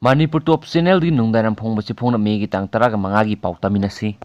Manipur Top Channel di nungdaram phong basi phong na megi tang taraga mangagi pautaminasi.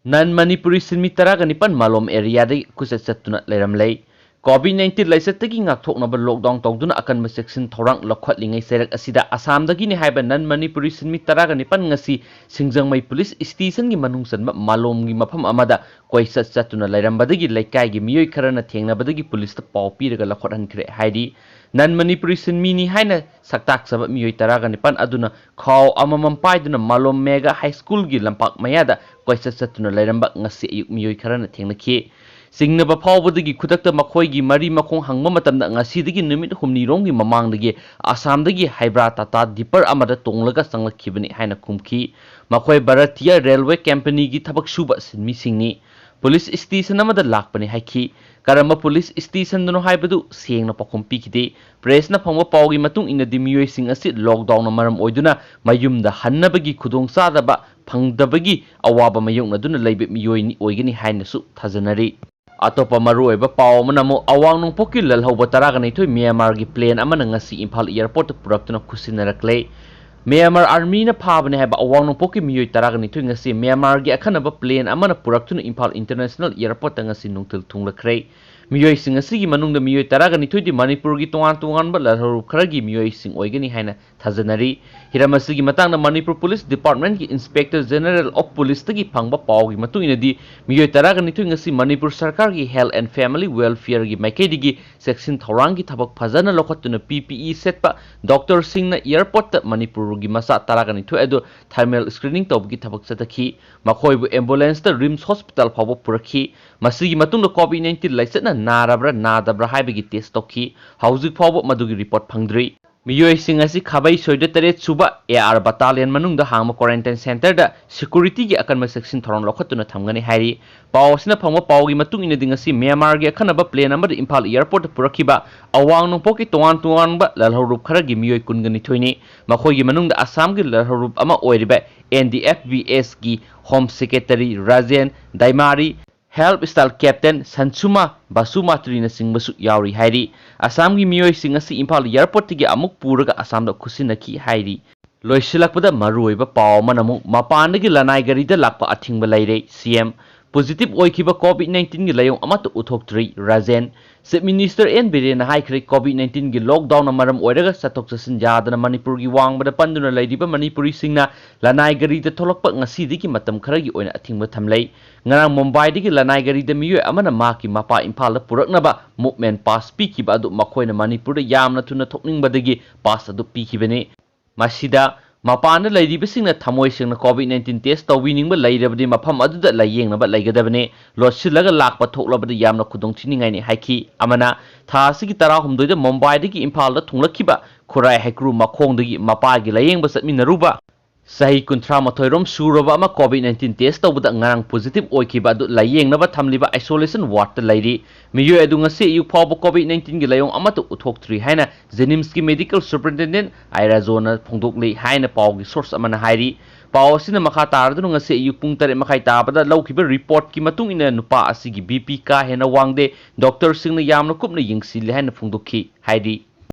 Nan Manipuri Sinmi taraga nipan malom area de kuset chattuna leiramle. COVID-19 laisatagi ngakthoknaba lockdown tawduna akan section thorang lokhatlingai serak asida Assam dagi ni haiba nan Manipuri Sinmi taraga nipan ngasi Singjangmai police station gi manungsan malom gi mafam amada koichat chattuna leirambadagi laikai gi miyoi kharana thengnabadagi police ta paw piraga lokhathankre haidi nan Manipuri Sinmi ni haina saktak sabab miyoi taraga nipan aduna khaw amamam paiduna malom mega high school gi lampak mayada koichat chattuna leiramba ngasi ayuk miyoi kharana thengnakhi Singnaba phawbadagi khudakta makhoigi mari makhong hangma matamda ngasidagi numit humniromgi mamangdagi Assamdagi haibra tata dipper amada tonglaga sanglakhibani haina kumki makhoi Bharatiya Railway Company gi thabak suba sinmi singni police station amada lakpani haiki karama police station dono haibadu sengna pakhom pikide press na phangwa pawgi matung ina dimiyoi sing asi lockdown na maram oiduna mayumda hannabagi khudong sadaba phangdabagi awaba mayongna duna leibe miyoi ni oigani haina su thajanari Atopa maru oiba paw manamo awang nung poki lalhauba taraga na ito'y Myanmar gi plane ama na ngasi Imphal airport puraktuna kusinaraklay Myanmar army na phabane haiba awang nung poki miyoy taraga na ito'y ngasi Myanmar gi akhanaba plane ama na puraktuna Imphal International Airport ngasi nungtil tunglakray miyoy sing ngasi gi manungda miyoy taraga na ito'y di Manipur gi tungan ba lalharup kharagi miyoy sing oigani haina thajanari hiramasi gi matang na Manipur Police Department gi Inspector General of Police tagi phangba paw gi matung ina di miyoy taraga ni ito'y ngasi Manipur Sarkar gi Health and Family Welfare gi maikaidigi section thorang gi thabak phajana lokhatuna PPE setpa doctor sing na airport ta Manipur gi masa taraga ni ito'y ado thermal screening tawb gi thabak chatakhi makhoi bu ambulance ta Rims Hospital phawba purakhi masigi matungda COVID-19 laisatna narabra nadabra haibagi test tokhi hauzik phawba madugi report phangdri Miyoy sing asi khabai soida tare Suba AR battalion manung da hangma quarantine center da security gi akan ma section thoron lokhatuna thamgani hairi pawsina phangma pawgi matung ina dingasi Myanmar gi akhanaba plane amad Imphal airport purakhiba awang nung poki tuan ba lalhorup khara gi miyoy kungani thoini makhoi gi manung da Assam gi lalhorup ama oiriba NDFBS gi home secretary Rajen Daimari Help Style Captain Sansuma Basumatri na singbasu yauri hairi Assam gi miyoy sing asi Imphal airport gi amuk puraga Assam da kusinaki hairi loisilakpada maru oiba paw manamu mapandagi lanai gari da lakpa athingba laire CM positive oikhiba COVID-19 gi layong amatu uthoktri Rajen Chief Minister N Biren haikre COVID-19 gi lockdown amaram oiraga satok sasin jadana Manipur gi wangbada panduna laidiba Manipuri singna lanai gari da tholokpa ngasi digi matam kharagi oina athingba thamlei ngarang Mumbai digi lanai gari da miyoy amana maki mapa Imphal da puraknaba movement pass pikiba adu makhoina Manipur da yamna thuna thokningbadagi pass adu pikibani masida mapana lairibasingna thamoi singna COVID-19 test tawiningba lairabadi mafam aduda layengnaba laigadabane losilaga lakpa thoklabada yamna khudong thiningai ni haiki amana thasigi 13 da Mumbai dagi Imphal da thunglakhiba khurai haikru makhongdagi mapagi layengba satminaruba Sahi kuntra mathoirom suraba ama COVID-19 test tawbada ngarang positive oikhiba adu layengnaba thamliba isolation ward ta lairi miyo edu ngase yu phawba COVID-19 gi layong amata uthoktri haina Jenims ki medical superintendent Airajona phongdoklei haina pawgi source amana hairi pawsina makha tardunu ngase yu pung 3 makhai tabada lawkhiba report ki matung ina nupa asigi BP ka hena wangde doctor singna yamna kupna yingsi haina phongdokhi hairi